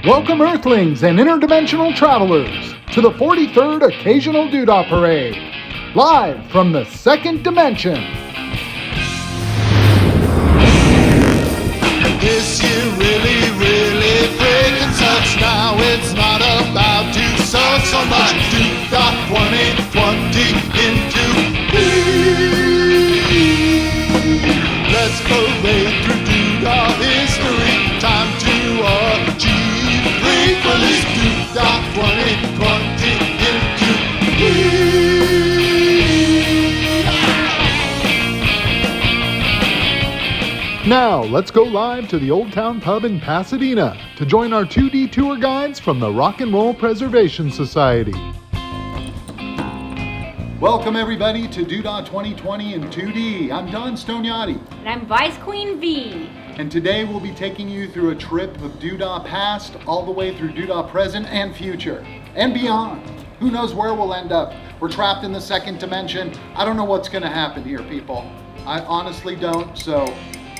Welcome Earthlings and interdimensional travelers to the 43rd Occasional Doodah Parade, live from the second dimension. This year really freaking sucks. Now it's not about to suck so much. Doodah 2020 into let's parade through Doodah history. Time to achieve release. Doodah 2020 into Now, let's go live to the Old Town Pub in Pasadena to join our 2D tour guides from the Rock and Roll Preservation Society. Welcome everybody to Doodah 2020 in 2D. I'm Don Stonyatti. And I'm Vice Queen Vee. And today we'll be taking you through a trip of Doodah past, all the way through Doodah present and future, and beyond. Who knows where we'll end up? We're trapped in the second dimension. I don't know what's gonna happen here, people. I honestly don't, so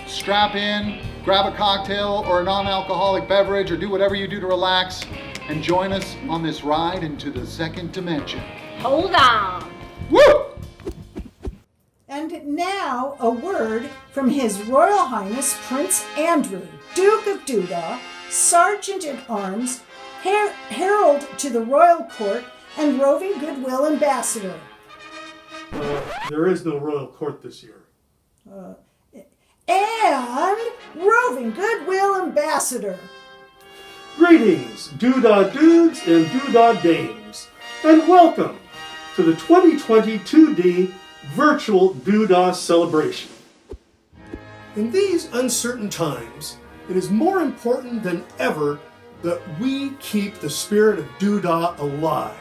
strap in, grab a cocktail or a non-alcoholic beverage, or do whatever you do to relax, and join us on this ride into the second dimension. Hold on. Woo! And now a word from His Royal Highness Prince Andrew, Duke of Doodah, Sergeant at Arms, Herald to the Royal Court, and Roving Goodwill Ambassador. There is no Royal Court this year. And Roving Goodwill Ambassador. Greetings, Doodah dudes and Doodah dames, and welcome to the 2020 2D Virtual Doodah Celebration. In these uncertain times, it is more important than ever that we keep the spirit of Doodah alive.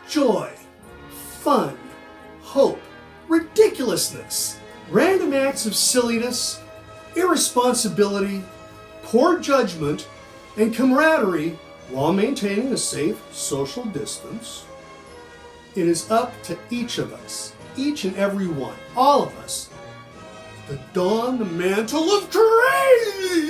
Joy, fun, hope, ridiculousness, random acts of silliness, irresponsibility, poor judgment, and camaraderie while maintaining a safe social distance. It is up to each of us, each and every one, all of us, to don the mantle of crazy!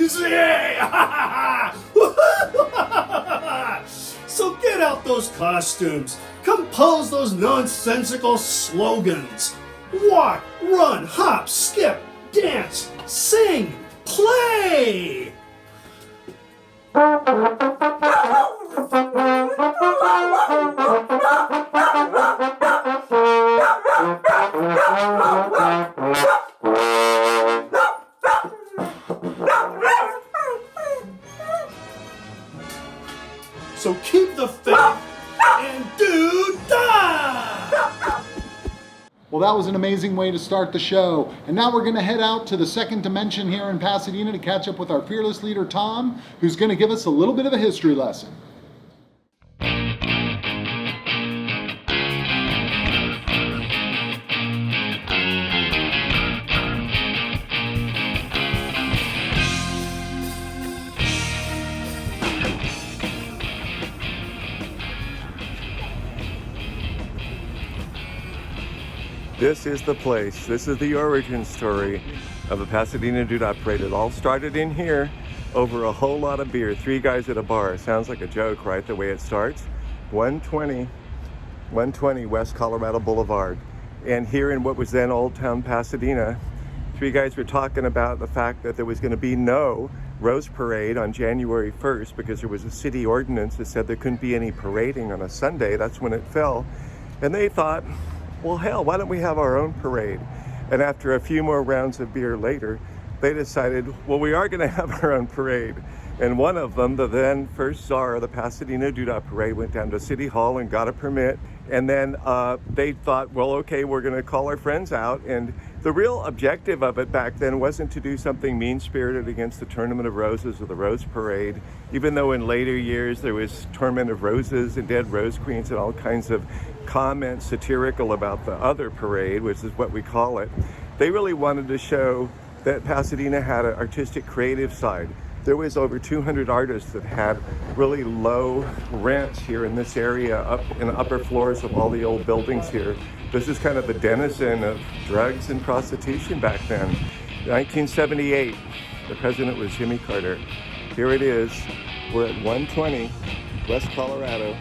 So get out those costumes, compose those nonsensical slogans. Walk, run, hop, skip, dance, sing, play! So keep the faith and do die! Well, that was an amazing way to start the show. And now we're gonna head out to the second dimension here in Pasadena to catch up with our fearless leader, Tom, who's gonna give us a little bit of a history lesson. This is the place. This is the origin story of the Pasadena Doodah Parade. It all started in here over a whole lot of beer. 3 guys at a bar. Sounds like a joke, right? The way it starts. 120 West Colorado Boulevard. And here in what was then Old Town Pasadena, 3 guys were talking about the fact that there was going to be no Rose Parade on January 1st because there was a city ordinance that said there couldn't be any parading on a Sunday. That's when it fell. And they thought, well, hell, why don't we have our own parade? And after a few more rounds of beer later, they decided, well, we are going to have our own parade. And one of them, the then first czar of the Pasadena Doodah Parade, went down to City Hall and got a permit. And then they thought, well, okay, we're going to call our friends out. And the real objective of it back then wasn't to do something mean-spirited against the Tournament of Roses or the Rose Parade, even though in later years there was Tournament of Roses and Dead Rose Queens and all kinds of comments satirical about the other parade, which is what we call it. They really wanted to show that Pasadena had an artistic creative side. There was over 200 artists that had really low rents here in this area, up in the upper floors of all the old buildings here. This is kind of the denizen of drugs and prostitution back then. 1978, the president was Jimmy Carter. Here it is. We're at 120 West Colorado.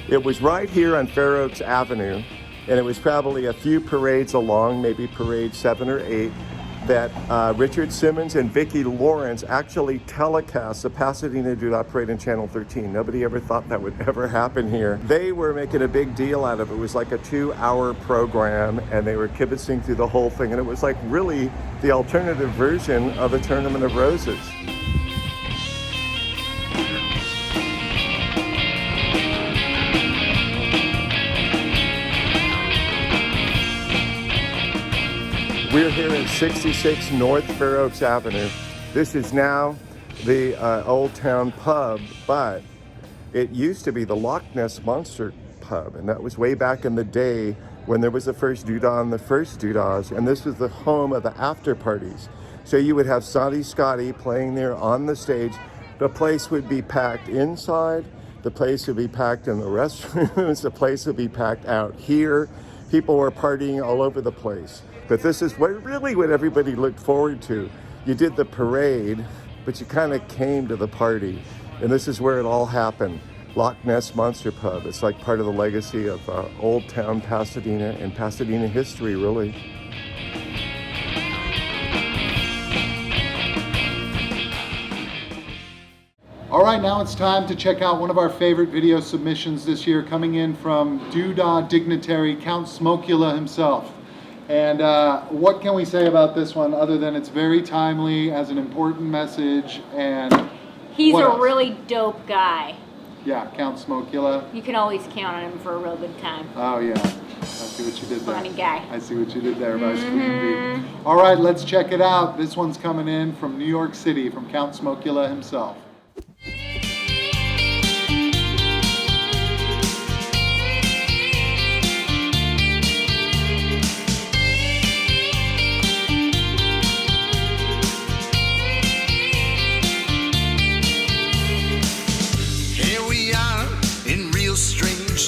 It was right here on Fair Oaks Avenue, and it was probably a few parades along, maybe parade 7 or 8, that Richard Simmons and Vicki Lawrence actually telecast the Pasadena Doodah Parade on Channel 13. Nobody ever thought that would ever happen here. They were making a big deal out of it. It was like a 2-hour program, and they were kibitzing through the whole thing, and it was like really the alternative version of the Tournament of Roses. We're here at 66 North Fair Oaks Avenue. This is now the Old Town Pub, but it used to be the Loch Ness Monster Pub, and that was way back in the day when there was the first doodah and the first doodahs, and this was the home of the after parties. So you would have Snotty Scotty playing there on the stage. The place would be packed inside, the place would be packed in the restrooms, the place would be packed out here. People were partying all over the place. But this is what everybody looked forward to. You did the parade, but you kind of came to the party. And this is where it all happened. Loch Ness Monster Pub. It's like part of the legacy of Old Town Pasadena and Pasadena history, really. All right, now it's time to check out one of our favorite video submissions this year, coming in from Doodah dignitary Count Smokula himself. And what can we say about this one other than it's very timely, has an important message, and He's what a else? really dope guy. Yeah, Count Smokula. You can always count on him for a real good time. Oh yeah, I see what you did there. Funny guy. I see what you did there, Vice Queen Vee. All right, let's check it out. This one's coming in from New York City, from Count Smokula himself.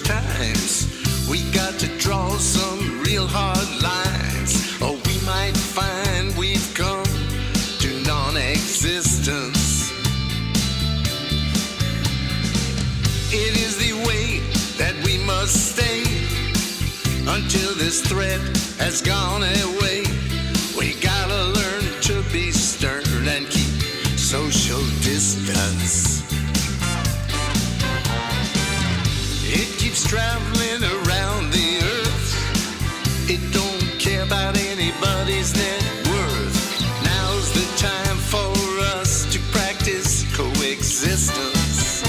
Times we got to draw some real hard lines, or we might find we've come to non-existence. It is the way that we must stay until this threat has gone away. We gotta learn to be stern and keep social distance. It keeps traveling around the earth. It don't care about anybody's net worth. Now's the time for us to practice coexistence.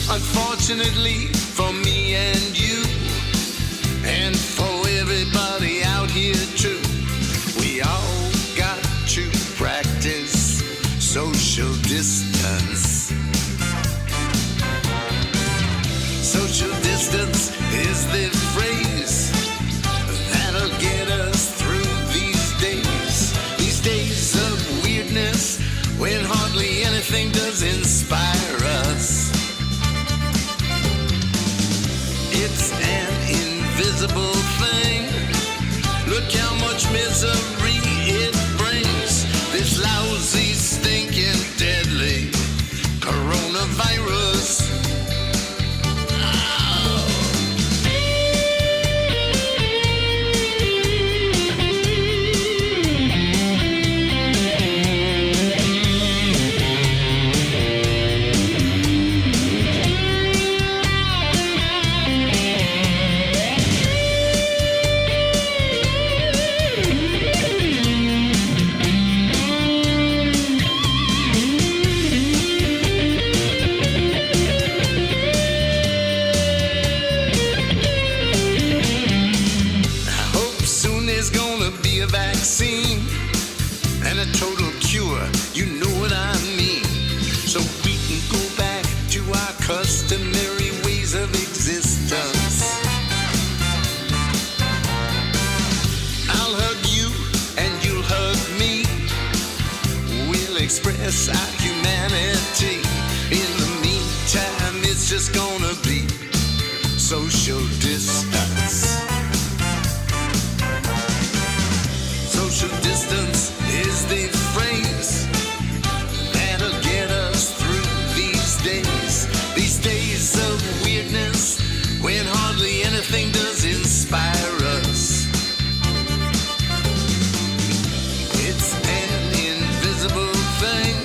Unfortunately for me and you, and for everybody out here too, we all got to practice social distance. Social distance is the phrase that'll get us through these days of weirdness, when hardly anything does inspire us. It's an invisible thing. Look how much misery it brings. This lousy, stinking, deadly coronavirus. Vaccine and a total cure, you know what I mean. So we can go back to our customary ways of existence. I'll hug you and you'll hug me. We'll express our humanity. In the meantime, it's just gonna be social distance. Social distance is the phrase that'll get us through these days of weirdness, when hardly anything does inspire us. It's an invisible thing.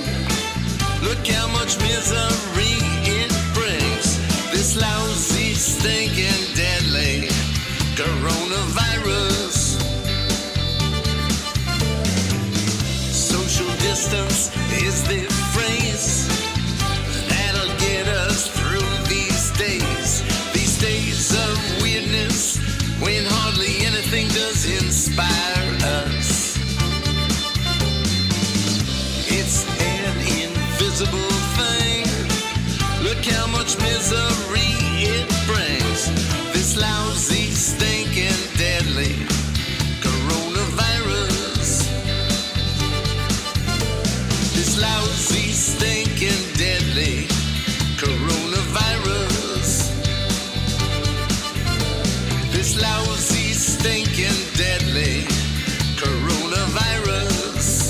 Look how much misery it brings. This lousy, stinking, deadly coronavirus. Social distance is the phrase that'll get us through these days of weirdness, when hardly anything does inspire us. It's an invisible thing. Look how much misery it brings. This lousy, stinking, deadly coronavirus. This lousy, stinking, deadly coronavirus. This lousy, stinking, deadly coronavirus.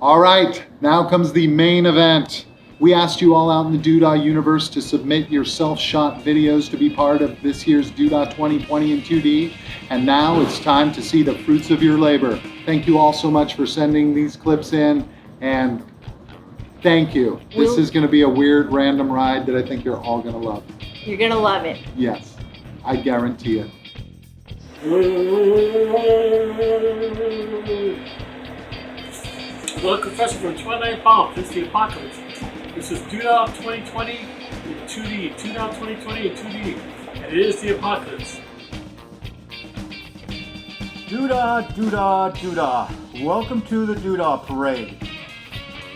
All right, now comes the main event. We asked you all out in the doodah universe to submit your self-shot videos to be part of this year's doodah 2020 in 2D, and now it's time to see the fruits of your labor. Thank you all so much for sending these clips in, and thank you. This is going to be a weird, random ride that I think you're all going to love. You're gonna love it. Yes, I guarantee it. Well, Confessor from 29 Palms, it's the apocalypse. This is doodah 2020 in 2D. Doodah 2020 in 2D. And it is the apocalypse. Doodah, doodah, doodah. Welcome to the doodah parade.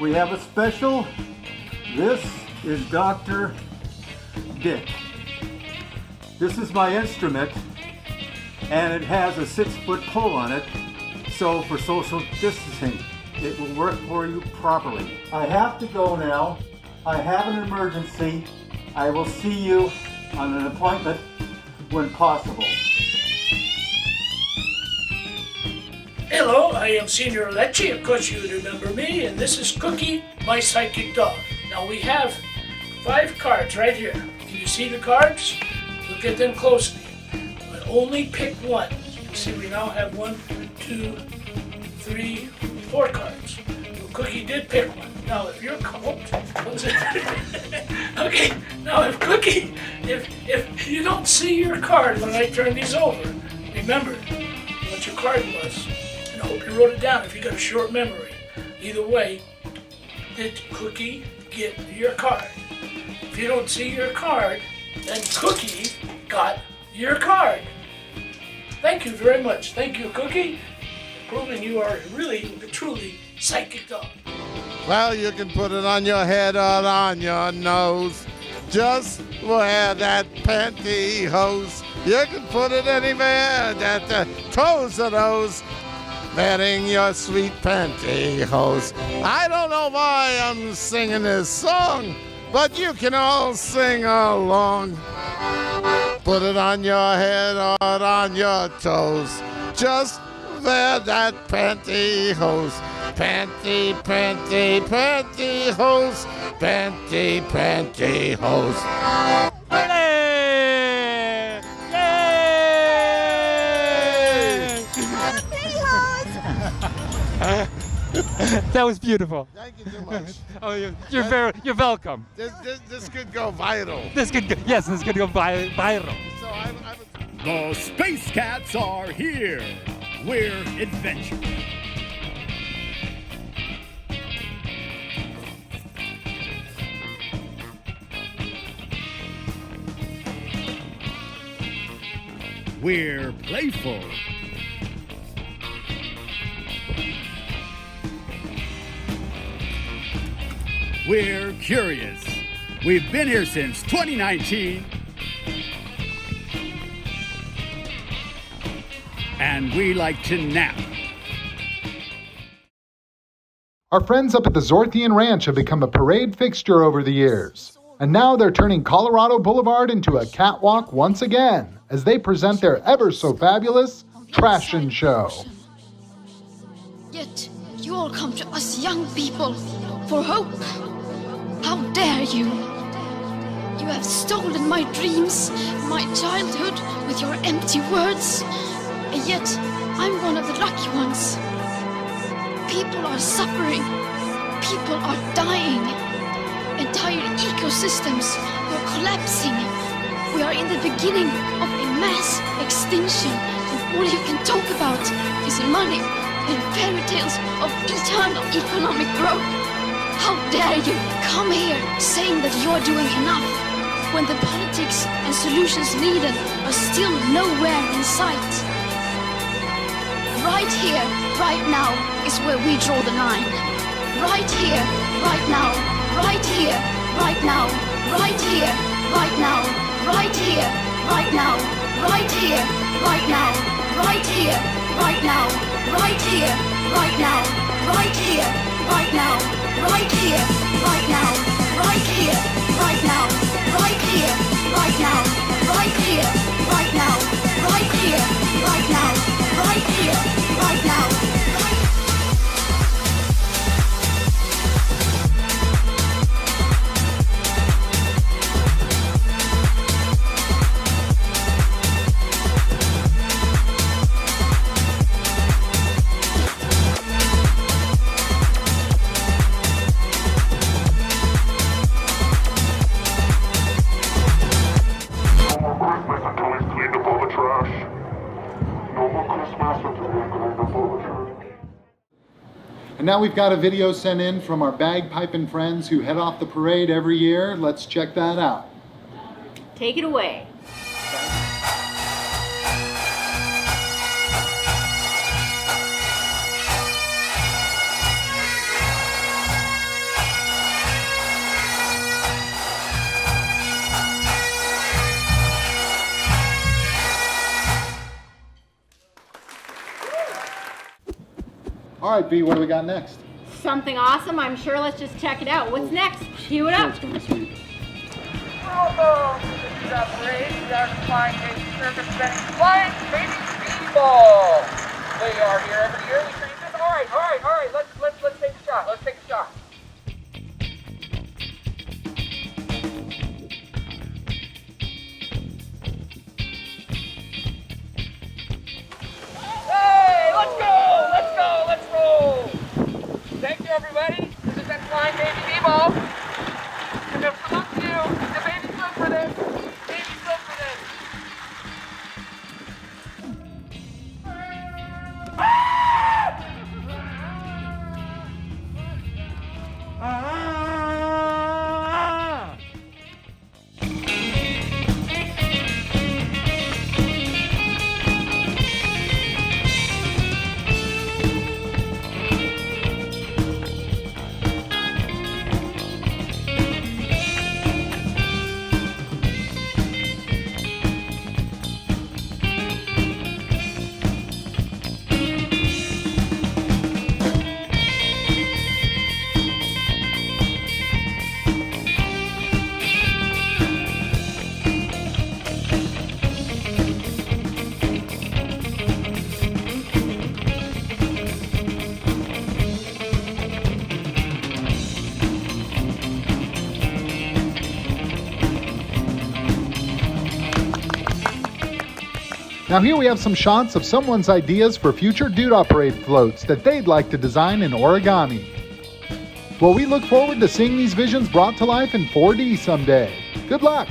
We have a special. This is Dr. Dick. This is my instrument, and it has a 6-foot pole on it, so for social distancing, it will work for you properly. I have to go now. I have an emergency. I will see you on an appointment when possible. Hello, I am Senior Lecce. Of course, you remember me, and this is Cookie, my psychic dog. Now we have 5 cards right here. Can you see the cards? Look at them closely. But only pick one. You can see we now have 1, 2, 3, 4 cards. Well, Cookie did pick one. Now, if you're okay. Now, if Cookie, if you don't see your card when I turn these over, remember what your card was. And I hope you wrote it down if you got a short memory. Either way, did Cookie get your card? If you don't see your card, then Cookie got your card. Thank you very much. Thank you, Cookie, proving you are really, truly psychic dog. Well, you can put it on your head or on your nose. Just wear that pantyhose. You can put it anywhere at the toes of those. Wearing your sweet pantyhose. I don't know why I'm singing this song, but you can all sing along. Put it on your head or on your toes. Just wear that pantyhose. Panty, panty, pantyhose. Panty, pantyhose. That was beautiful. Thank you so much. Oh, you're welcome. This could go viral. This could go viral. So I'm The Space Cats are here. We're adventure. We're playful. We're curious. We've been here since 2019. And we like to nap. Our friends up at the Zorthian Ranch have become a parade fixture over the years. And now they're turning Colorado Boulevard into a catwalk once again as they present their ever-so-fabulous Trashin' Show. Yet you all come to us young people for hope. How dare you? You have stolen my dreams, my childhood with your empty words. And yet I'm one of the lucky ones. People are suffering. People are dying. Entire ecosystems are collapsing. We are in the beginning of a mass extinction, and all you can talk about is money and fairy tales of eternal economic growth. How dare you come here saying that you're doing enough when the politics and solutions needed are still nowhere in sight? Right here, right now is where we draw the line. Right here, right now, right here, right now, right here, right now, right here, right now, right here, right now, right here, right now, right here, right now, right here, right now, right here, right now, right here, right now, right here, right now, right here, right now, right here, right now, right here, right now. And now we've got a video sent in from our bagpiping friends who head off the parade every year. Let's check that out. Take it away. All right, B, what do we got next? Something awesome, I'm sure. Let's just check it out. What's next? Cue it up. It's gonna be sweet. Welcome to the parade. We are the Flying Baby Circus presenting Flying Baby People. They are here every year. We train this. All right. Let's take a shot. Let's take a shot. Hey, let's roll. Thank you, everybody. This is that Flying Baby B-Ball. And if it looks you, the baby's good for this. Baby's good for this. Ah! Now here we have some shots of someone's ideas for future doodah parade floats that they'd like to design in origami. Well, we look forward to seeing these visions brought to life in 4D someday. Good luck!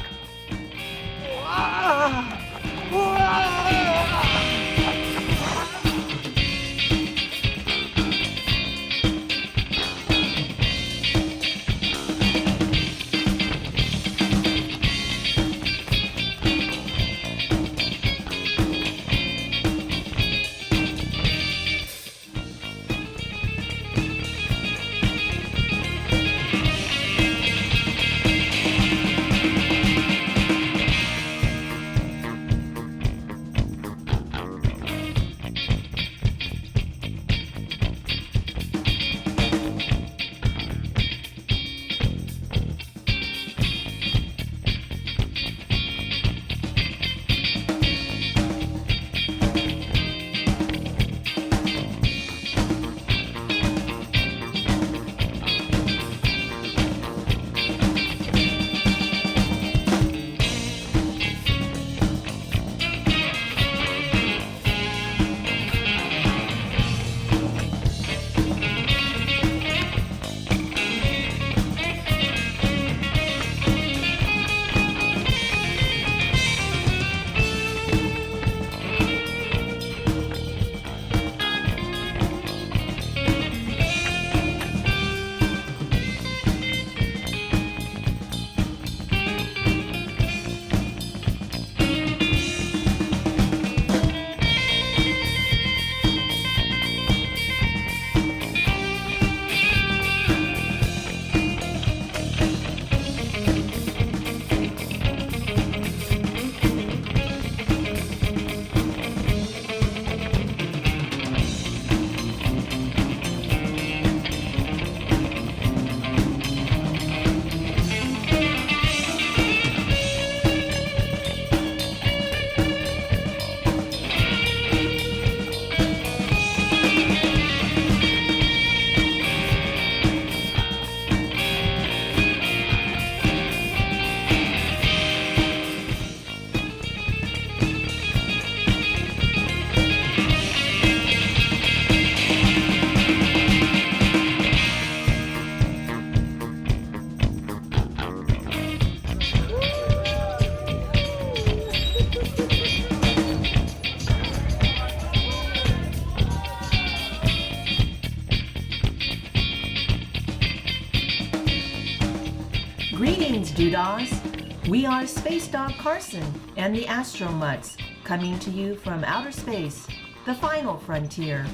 Greetings, doodahs! We are Space Dog Carson and the Astro Mutts, coming to you from outer space, the final frontier.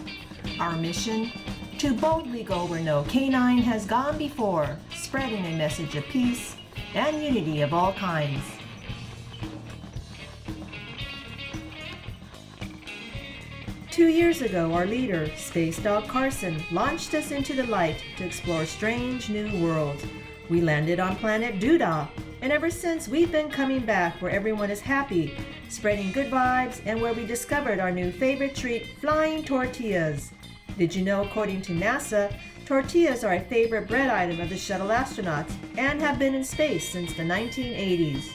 Our mission? To boldly go where no canine has gone before, spreading a message of peace and unity of all kinds. Two years ago, our leader, Space Dog Carson, launched us into the light to explore strange new worlds. We landed on planet Doodah, and ever since we've been coming back where everyone is happy, spreading good vibes, and where we discovered our new favorite treat, flying tortillas. Did you know, according to NASA, tortillas are a favorite bread item of the shuttle astronauts and have been in space since the 1980s.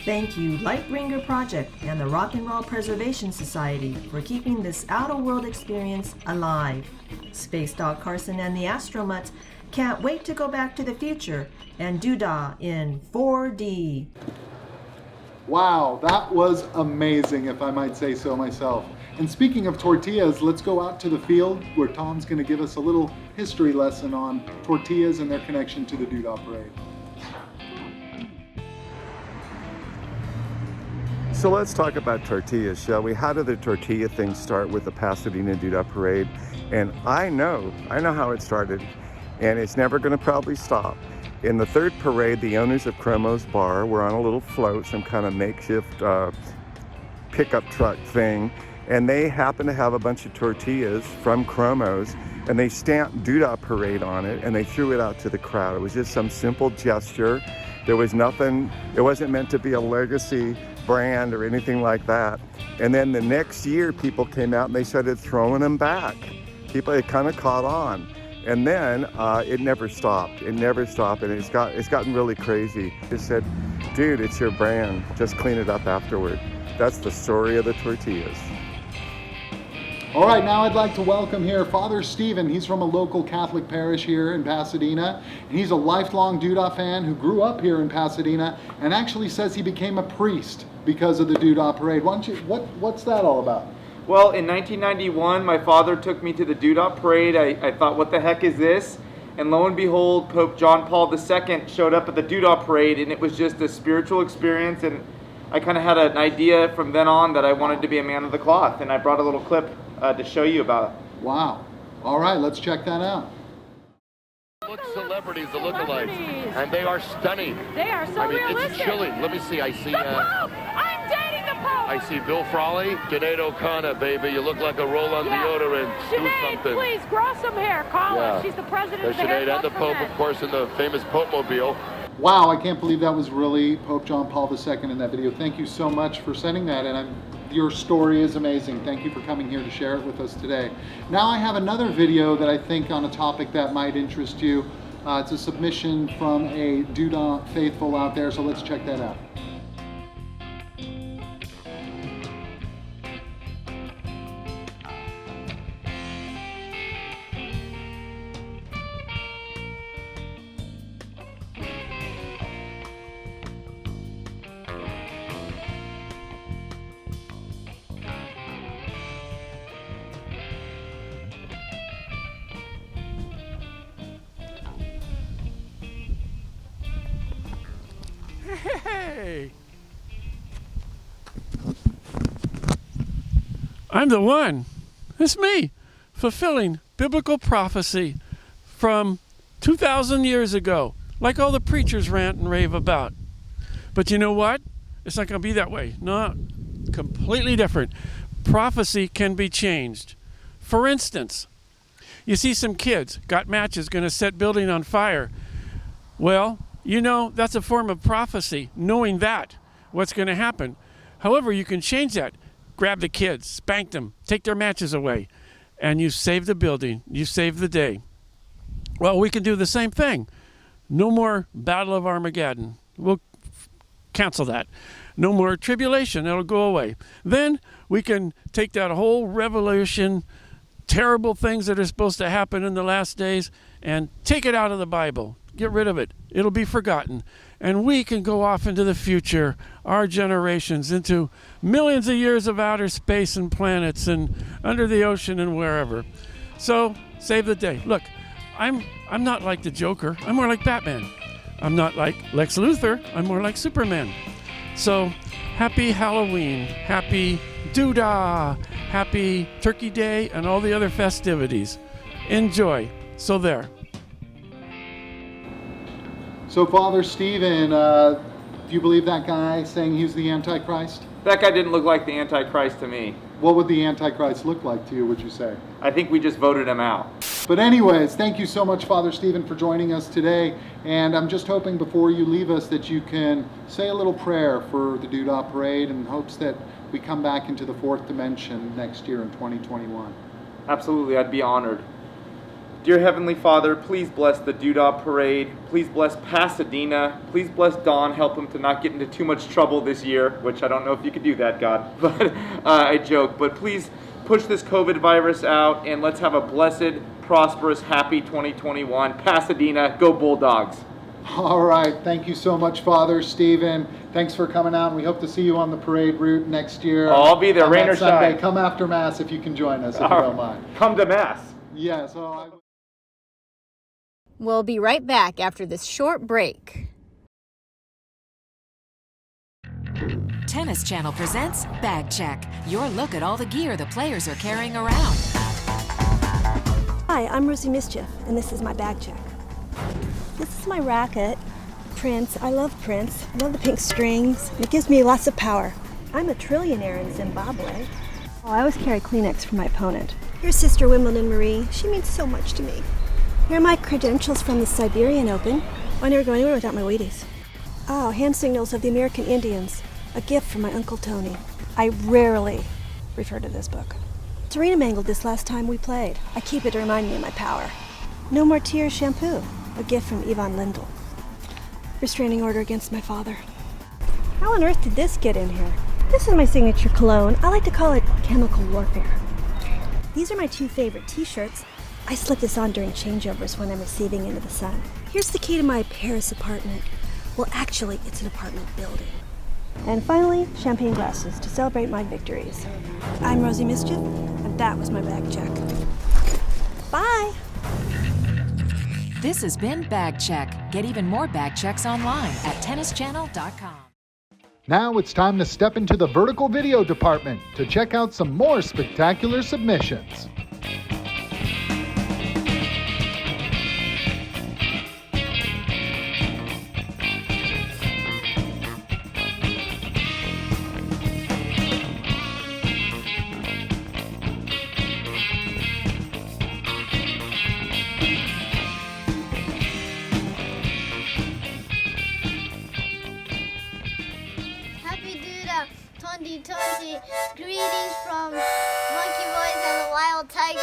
Thank you, Lightbringer Project and the Rock and Roll Preservation Society for keeping this outer world experience alive. Space Dog Carson and the Astro Mutts can't wait to go back to the future and doodah in 4D. Wow, that was amazing, if I might say so myself. And speaking of tortillas, let's go out to the field where Tom's going to give us a little history lesson on tortillas and their connection to the Doodah Parade. So let's talk about tortillas, shall we? How did the tortilla thing start with the Pasadena Doodah Parade? And I know how it started, and it's never going to probably stop. In the third parade, the owners of Chromo's Bar were on a little float, some kind of makeshift pickup truck thing, and they happened to have a bunch of tortillas from Chromo's, and they stamped Doodah Parade on it, and they threw it out to the crowd. It was just some simple gesture. There was nothing, it wasn't meant to be a legacy brand or anything like that. And then the next year, people came out and they started throwing them back. It kind of caught on. And then it never stopped. It never stopped, and it's gotten really crazy. They said, Dude, it's your brand. Just clean it up afterward. That's the story of the tortillas. All right, now I'd like to welcome here Father Stephen. He's from a local Catholic parish here in Pasadena, and he's a lifelong doodah fan who grew up here in Pasadena and actually says he became a priest because of the doodah parade. What's that all about? Well, in 1991, my father took me to the doodah parade. I thought, what the heck is this? And lo and behold, Pope John Paul II showed up at the doodah parade, and it was just a spiritual experience, and I kind of had an idea from then on that I wanted to be a man of the cloth, and I brought a little clip to show you about it. Wow. All right, let's check that out. Look, celebrities, the lookalikes, and they are stunning. They are so realistic. It's chilling. Let me see. I see. The Pope! I'm dating the Pope! I see Bill Frawley, Sinead O'Connor, baby. You look like a roll-on deodorant. Do Sinead, something. please, grow some hair. Call her. She's the president of the Hair Sinead Club and the for Pope, Men. of course, in the famous Pope-mobile. Wow, I can't believe that was really Pope John Paul II in that video. Thank you so much for sending that, and your story is amazing. Thank you for coming here to share it with us today. Now I have another video that I think on a topic that might interest you. It's a submission from a doodah faithful out there, so let's check that out. Hey! I'm the one. It's me, fulfilling biblical prophecy from 2,000 years ago, like all the preachers rant and rave about. But you know what? It's not going to be that way. No, completely different. Prophecy can be changed. For instance, you see some kids got matches going to set building on fire. Well, you know, that's a form of prophecy, knowing that, what's going to happen. However, you can change that. Grab the kids, spank them, take their matches away, and you save the building, you save the day. Well, we can do the same thing. No more Battle of Armageddon. We'll cancel that. No more tribulation, it'll go away. Then we can take that whole revolution, terrible things that are supposed to happen in the last days, and take it out of the Bible. Get rid of it. It'll be forgotten. And we can go off into the future, our generations, into millions of years of outer space and planets and under the ocean and wherever. So, save the day. Look, I'm not like the Joker. I'm more like Batman. I'm not like Lex Luthor. I'm more like Superman. So, happy Halloween. Happy doodah. Happy Turkey Day and all the other festivities. Enjoy. So there. So, Father Stephen, do you believe that guy saying he's the Antichrist? That guy didn't look like the Antichrist to me. What would the Antichrist look like to you, would you say? I think we just voted him out. But anyways, thank you so much, Father Stephen, for joining us today. And I'm just hoping before you leave us that you can say a little prayer for the doodah parade in hopes that we come back into the fourth dimension next year in 2021. Absolutely, I'd be honored. Dear Heavenly Father, please bless the doodah parade. Please bless Pasadena. Please bless Don. Help him to not get into too much trouble this year, which I don't know if you could do that, God. But I joke. But please push this COVID virus out, and let's have a blessed, prosperous, happy 2021. Pasadena, go Bulldogs. All right. Thank you so much, Father Stephen. Thanks for coming out, and we hope to see you on the parade route next year. Oh, I'll be there, rain or Sunday. shine. Come after Mass if you can join us, if you don't mind. Come to Mass. Yeah, so We'll be right back after this short break. Tennis Channel presents Bag Check, your look at all the gear the players are carrying around. Hi, I'm Rosie Mischief, and this is my bag check. This is my racket, Prince. I love Prince. I love the pink strings. It gives me lots of power. I'm a trillionaire in Zimbabwe. Oh, I always carry Kleenex for my opponent. Here's Sister Wimbledon Marie. She means so much to me. Here are my credentials from the Siberian Open. I never go anywhere without my Wheaties. Oh, hand signals of the American Indians. A gift from my Uncle Tony. I rarely refer to this book. Serena mangled this last time we played. I keep it to remind me of my power. No More Tears shampoo. A gift from Yvonne Lindell. Restraining order against my father. How on earth did this get in here? This is my signature cologne. I like to call it chemical warfare. These are my two favorite t-shirts. I slip this on during changeovers when I'm receiving into the sun. Here's the key to my Paris apartment. Well, actually, it's an apartment building. And finally, champagne glasses to celebrate my victories. I'm Rosie Mischief, and that was my bag check. Bye! This has been Bag Check. Get even more bag checks online at tennischannel.com. Now it's time to step into the vertical video department to check out some more spectacular submissions. Happy Doodah 2020. Greetings from Monkey Boys and the Wild Tiger.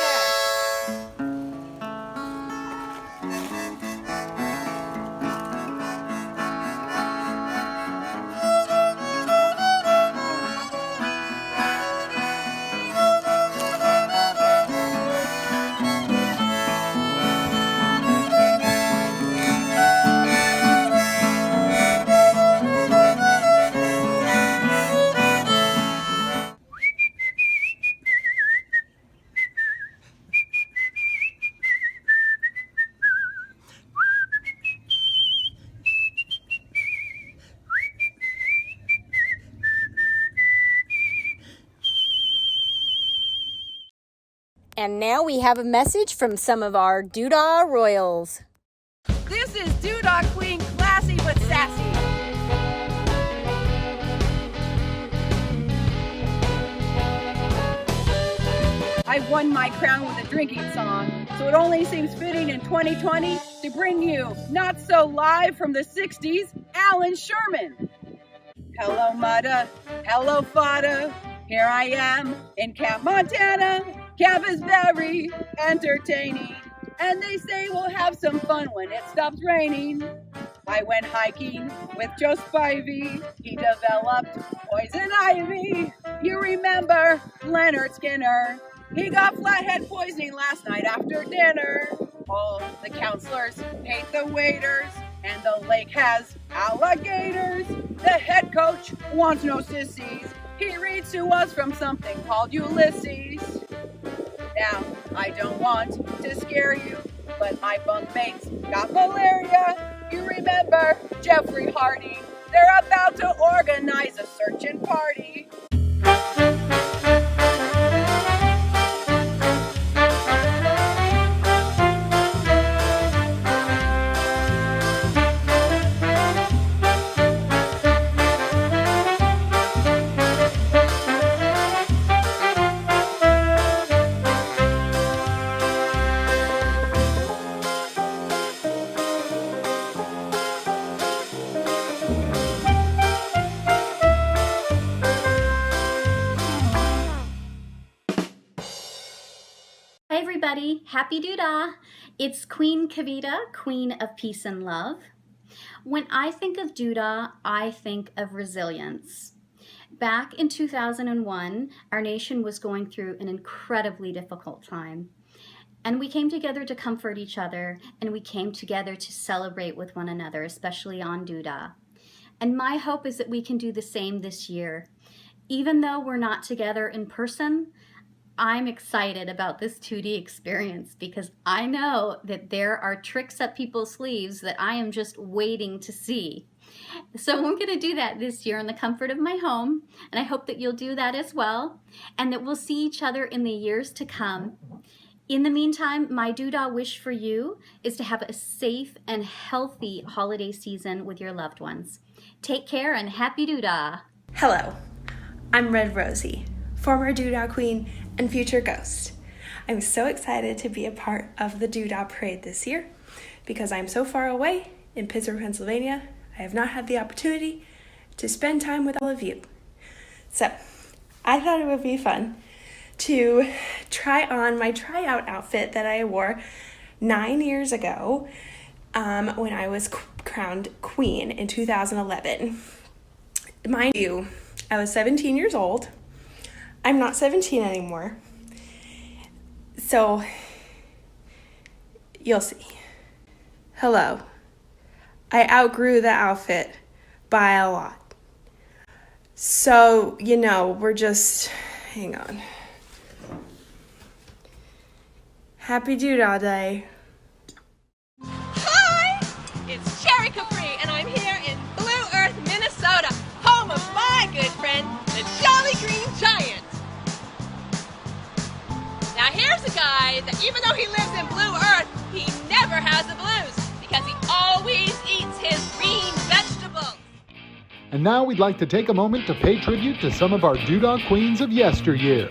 And now we have a message from some of our Doodah Royals. This is Doodah Queen, classy but sassy. I've won my crown with a drinking song, so it only seems fitting in 2020 to bring you Not So Live from the 60s, Alan Sherman. Hello, Mudda. Hello, Fada. Here I am in Camp Montana. Camp is very entertaining, and they say we'll have some fun when it stops raining. I went hiking with Joe Spivey. He developed poison ivy. You remember Leonard Skinner? He got flathead poisoning last night after dinner. All the counselors hate the waiters, and the lake has alligators. The head coach wants no sissies. He reads to us from something called Ulysses. Now, I don't want to scare you, but my bunkmates got malaria. You remember Jeffrey Hardy? They're about to organize a searching party. Hi everybody, happy Doodah! It's Queen Kavita, Queen of Peace and Love. When I think of Doodah, I think of resilience. Back in 2001, our nation was going through an incredibly difficult time. And we came together to comfort each other, and we came together to celebrate with one another, especially on Doodah. And my hope is that we can do the same this year. Even though we're not together in person, I'm excited about this 2D experience because I know that there are tricks up people's sleeves that I am just waiting to see. So I'm going to do that this year in the comfort of my home, and I hope that you'll do that as well, and that we'll see each other in the years to come. In the meantime, my Doodah wish for you is to have a safe and healthy holiday season with your loved ones. Take care and happy Doodah! Hello, I'm Red Rosie, former Doodah Queen and future ghost. I'm so excited to be a part of the Doodah Parade this year because I'm so far away in Pittsburgh, Pennsylvania. I have not had the opportunity to spend time with all of you. So I thought it would be fun to try on my tryout outfit that I wore 9 years ago when I was crowned queen in 2011. Mind you, I was 17 years old. I'm not 17 anymore. So, you'll see. Hello. I outgrew the outfit by a lot. So, we're just... Hang on. Happy Doodah Day. Hi! It's Cherry Capri, and I'm here in Blue Earth, Minnesota, home of my good friend, the Jolly Green Giant. Now here's a guy that even though he lives in Blue Earth, he never has the blues because he always eats his green vegetables. And now we'd like to take a moment to pay tribute to some of our doodah queens of yesteryear.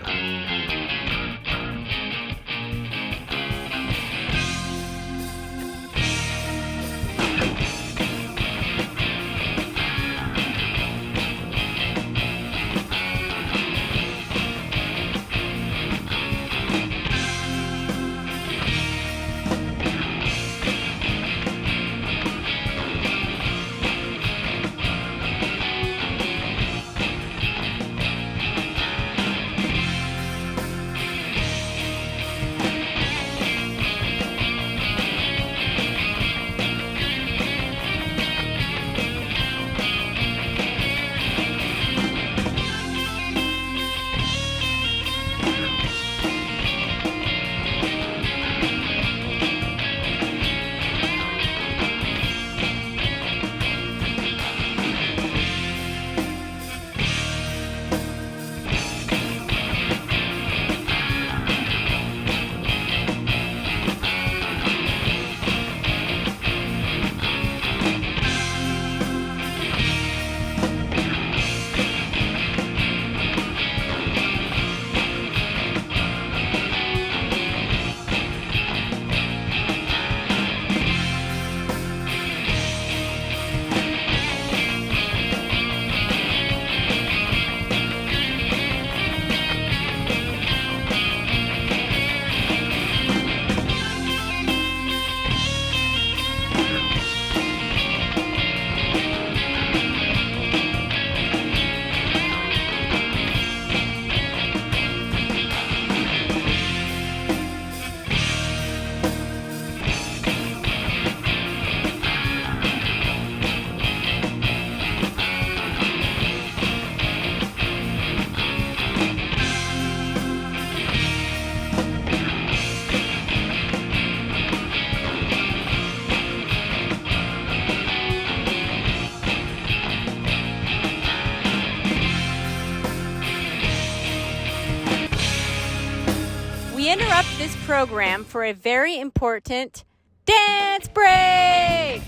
We interrupt this program for a very important dance break.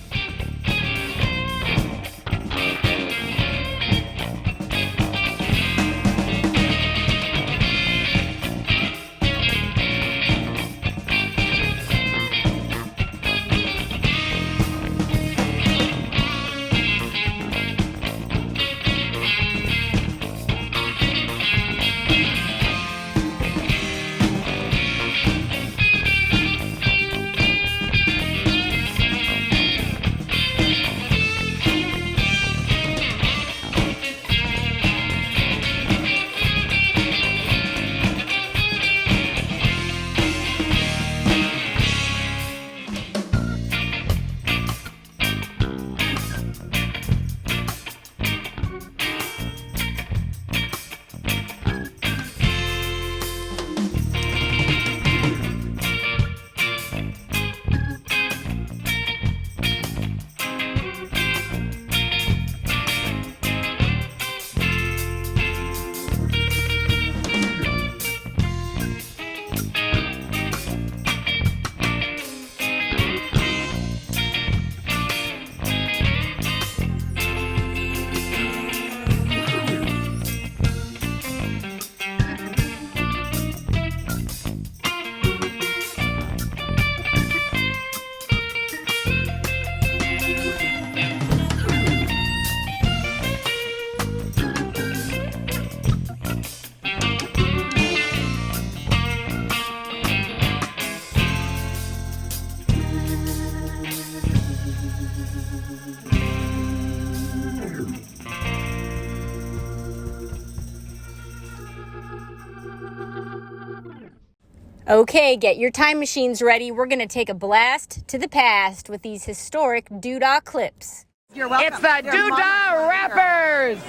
Okay, get your time machines ready. We're going to take a blast to the past with these historic doodah clips. You're welcome. It's the Doodah Rappers!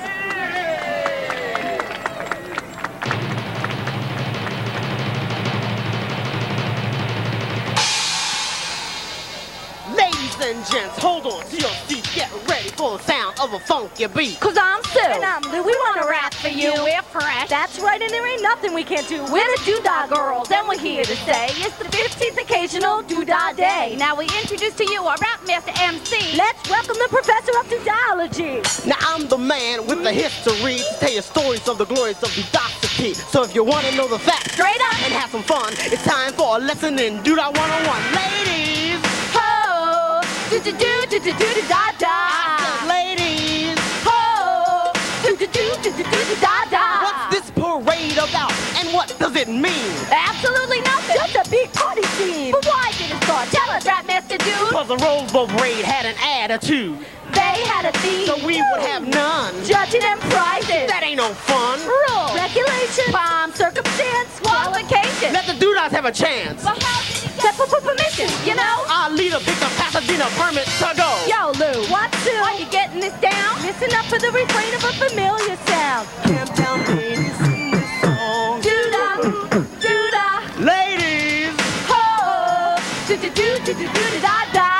Ladies and gents, hold on to your seats. Get ready for the sound of a funky beat. Cause I'm Sue. And I'm Lou. We wanna rap for you. We're fresh. That's right, and there ain't nothing we can't do. We're the Doodah Girls, and we're here to say it's the 15th occasional Doodah Day. Now we introduce to you our rap master MC. Let's welcome the professor of Doodahology. Now I'm the man with the history to tell you stories of the glories of Doodahcity. So if you want to know the facts straight up and have some fun, it's time for a lesson in Doodah 101. Ladies, ho, do-do-do-do-do-do-da-da. Ladies, ho, do-do-do-do-do-do-da-da. What's this parade about and what does it mean? Absolutely nothing. Just a big party scene. But why did it start? Tell us, Rap Master Dude. Because the Rose Bowl parade had an attitude. They had a theme. So we would have none. Judging and prizes. That ain't no fun. Rules. Regulation. Bomb. Circumstance. Qualification. Let the Doodahs have a chance. But how did he get for permission, you know? Our leader picked a Pasadena permit to go. Yo, Lou. What, Sue? Are you getting this down? Listen up for the refrain of a familiar sound. Camptown ladies sing this song. Doodah. Doodah. Ladies. Ho. Do-do-do-do-do-do-da-da.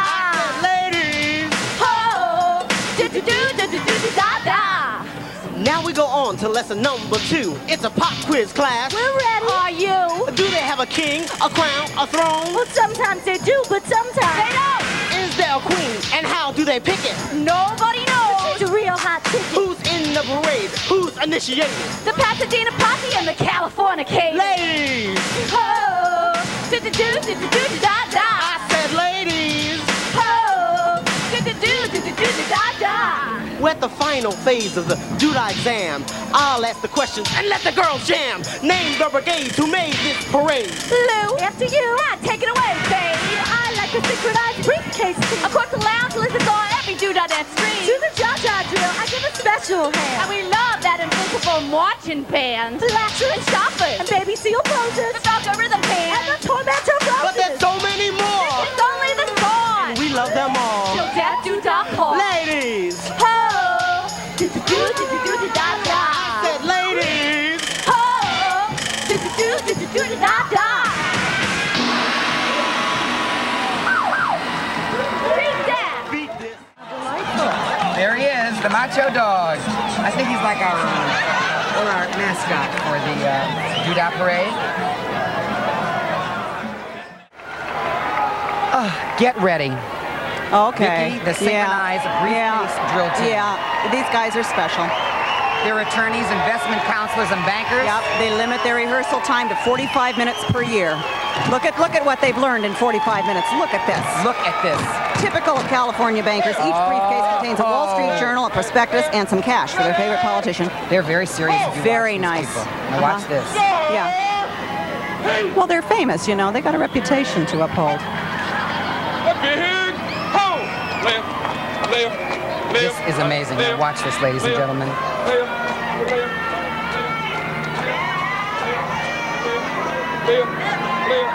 Now we go on to lesson number 2. It's a pop quiz class. We're ready. Are you? Do they have a king, a crown, a throne? Well, sometimes they do, but sometimes they don't. Is there a queen, and how do they pick it? Nobody knows. It's a real hot ticket. Who's in the parade? Who's initiated? The Pasadena Posse and the California Cave. Ladies! Ho! Do-do-do-do-do-do-da-da. I said ladies! Ho! Do-do-do-do-do-do-da-da. We're at the final phase of the Doodah exam. I'll ask the questions and let the girls jam. Name the brigades who made this parade. Lou, after you. Take it away, babe. I like a synchronized briefcase team. Of course, the lounge listens on every Doodah dance stream. To the Jaja drill, I give a special hand. And we love that invisible marching band. Lasher and shoppers. And baby seal poses. The Falco rhythm band. And the tormentor roses. But there's so many more. This is only the start. We love them all. Till death Doodah calls. Ladies! Ho! Do-do-do-do-do-do-da-da. I said ladies! Ho! Do-do-do-do-do-do-da-da. Beat this. There he is, the Macho Dog. I think he's like our mascot for the Doodah Parade. Get ready. Okay. Vicky, the synchronized briefcase drill team. Yeah, these guys are special. They're attorneys, investment counselors, and bankers. Yep, they limit their rehearsal time to 45 minutes per year. Look at what they've learned in 45 minutes. Look at this. Look at this. Typical of California bankers. Each briefcase contains a Wall Street Journal, a prospectus, and some cash for their favorite politician. They're very serious. If you Very watch these nice. people. Now watch this. Yeah. Well, they're famous, you know. They got a reputation to uphold. This is amazing. Now watch this, ladies and gentlemen.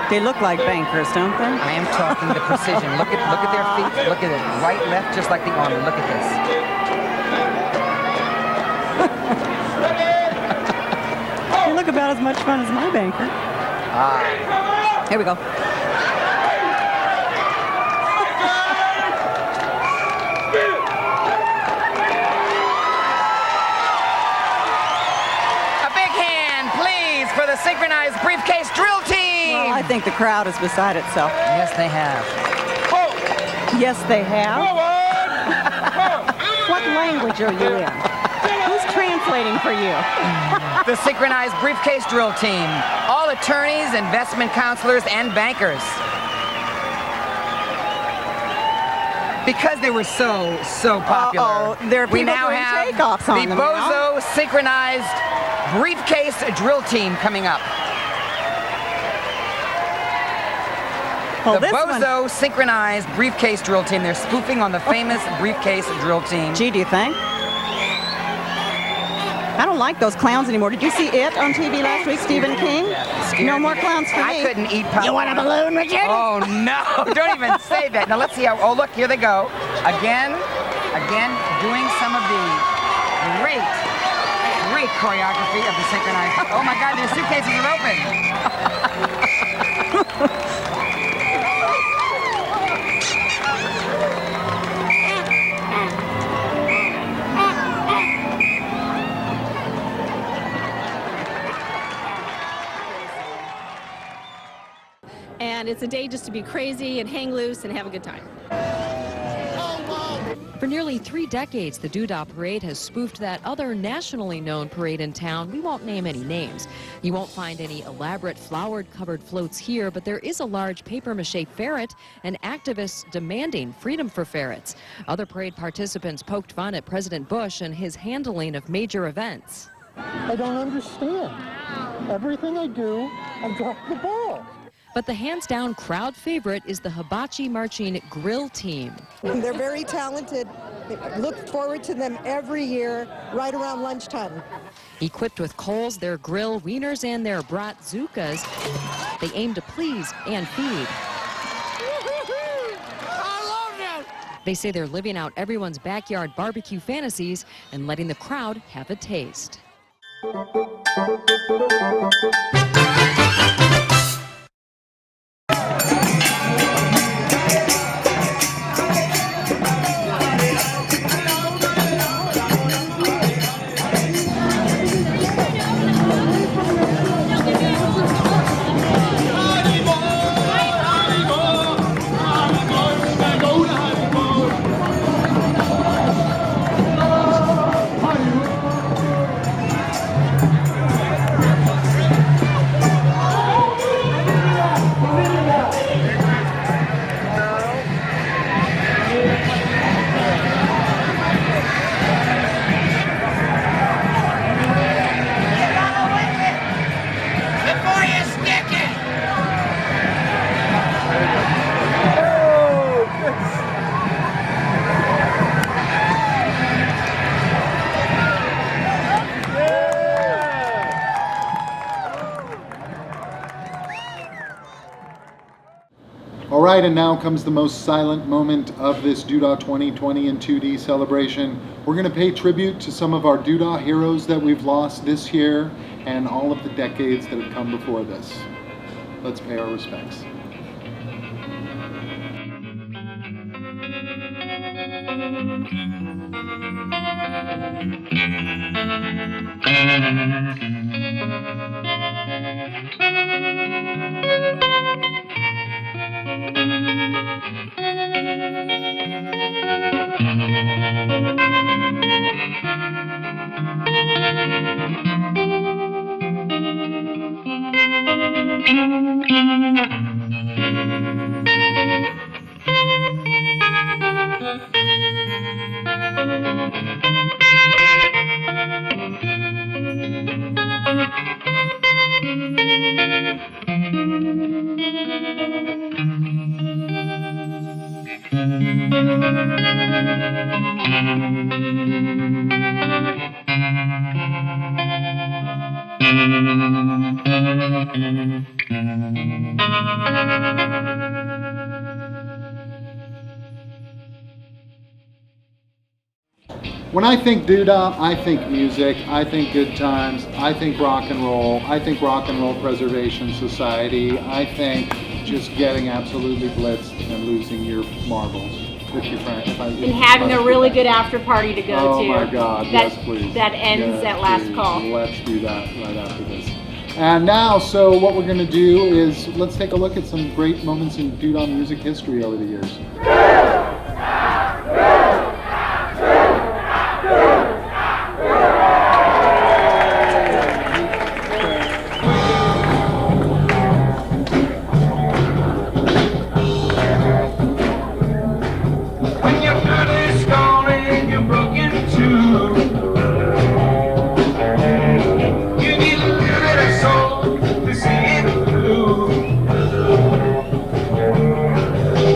They look like bankers, don't they? I am talking the precision. Look at their feet. Look at it. Right, left, just like the army. Look at this. They look about as much fun as my banker. Here we go. A big hand, please, for the synchronized briefcase drill team. Well, I think the crowd is beside itself. Yes, they have. Yes, they have. What language are you in? Who's translating for you? The synchronized briefcase drill team. All attorneys, investment counselors, and bankers. Because they were so popular, there are we people now doing have takeoffs the on them now. Bozo synchronized briefcase drill team coming up. Well, the this Bozo synchronized briefcase drill team. They're spoofing on the famous briefcase drill team. Gee, do you think? I don't like those clowns anymore. Did you see it on TV last week, Stephen King? No more clowns for me. I couldn't eat popcorn. You want a balloon, Richard? Oh, no. Don't even say that. Now, let's see how... Oh, look, here they go. Again, doing some of the great choreography of the synchronized... Oh, my God, their suitcases are open. And it's a day just to be crazy and hang loose and have a good time. For nearly 3 decades, the Doodah Parade has spoofed that other nationally known parade in town. We won't name any names. You won't find any elaborate flowered-covered floats here, but there is a large papier-mâché ferret and activists demanding freedom for ferrets. Other parade participants poked fun at President Bush and his handling of major events. I don't understand. Everything I do, I drop the ball. But the hands-down crowd favorite is the hibachi marching grill team. They're very talented. Look forward to them every year, right around lunchtime. Equipped with coals, their grill, wieners, and their bratzukas, they aim to please and feed. I love that! They say they're living out everyone's backyard barbecue fantasies and letting the crowd have a taste. All right, and now comes the most silent moment of this Doodah 2020 in 2D celebration. We're going to pay tribute to some of our Doodah heroes that we've lost this year and all of the decades that have come before this. Let's pay our respects. When I think Doodah, I think music, I think good times, I think rock and roll, I think Rock and Roll Preservation Society, I think just getting absolutely blitzed and losing your marbles with your friends. And having a really good after party to go to. Oh my God, yes please. That ends at last call. Let's do that right after this. And now, so what we're going to do is let's take a look at some great moments in Doodah music history over the years.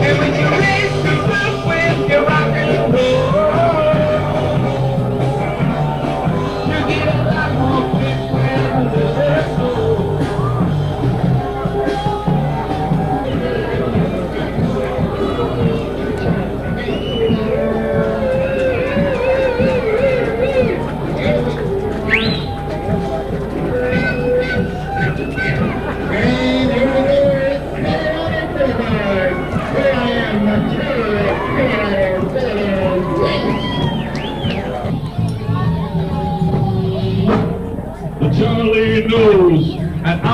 And when you raise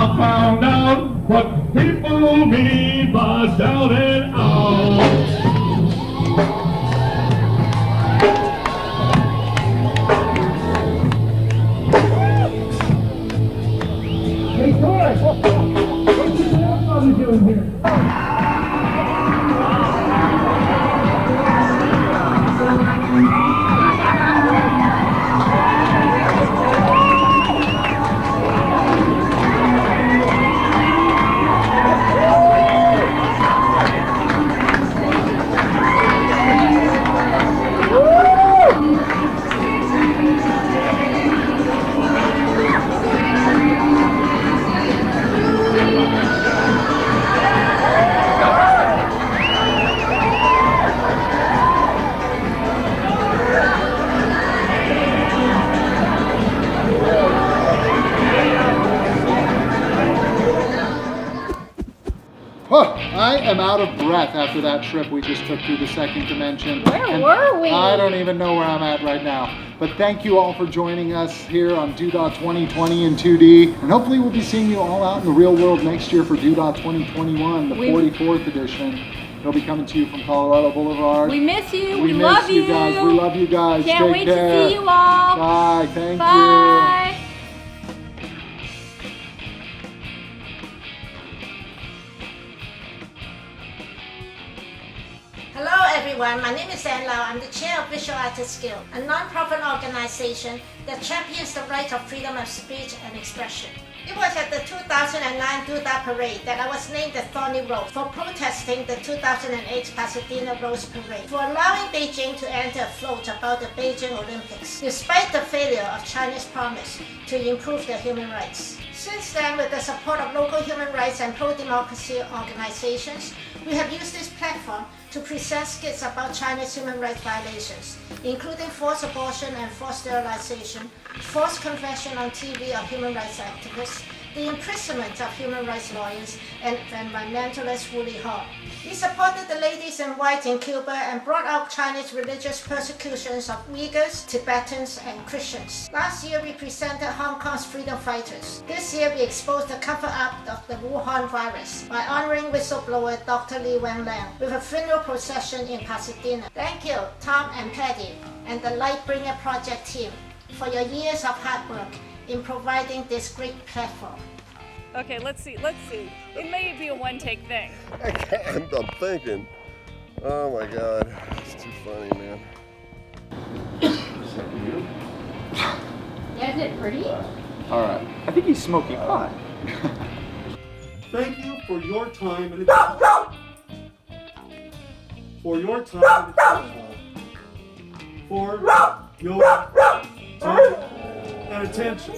I found out what people mean by shouting out. Hey, Troy! What's your grandfather doing here? I am out of breath after that trip we just took through the second dimension. Where were we? I don't even know where I'm at right now. But thank you all for joining us here on Doodah 2020 in 2D. And hopefully we'll be seeing you all out in the real world next year for Doodah 2021, the 44th edition. It'll be coming to you from Colorado Boulevard. We miss you. We love miss you guys. We love you guys. Can't Take wait care. to see you all. Bye. Thank you. Bye. Hello everyone, my name is Ann Lau. I'm the chair of Visual Artists Guild, a non-profit organization that champions the right of freedom of speech and expression. It was at the 2009 Doodah Parade that I was named the Thorny Rose for protesting the 2008 Pasadena Rose Parade, for allowing Beijing to enter a float about the Beijing Olympics, despite the failure of China's promise to improve their human rights. Since then, with the support of local human rights and pro-democracy organizations, we have used this platform to present skits about China's human rights violations, including forced abortion and forced sterilization, forced confession on TV of human rights activists, the imprisonment of human rights lawyers, and environmentalist Wu Li-hao. We supported the ladies in white in Cuba and brought out Chinese religious persecutions of Uyghurs, Tibetans, and Christians. Last year, we presented Hong Kong's freedom fighters. This year, we exposed the cover-up of the Wuhan virus by honoring whistleblower Dr. Li Wenliang with a funeral procession in Pasadena. Thank you, Tom and Patty, and the Lightbringer Project team for your years of hard work in providing this great platform. Okay, let's see. It may be a one-take thing. I'm thinking. Oh my God, it's too funny, man. Isn't it pretty? All right. I think he's smoking pot. Thank you for your time and attention. For your time and attention.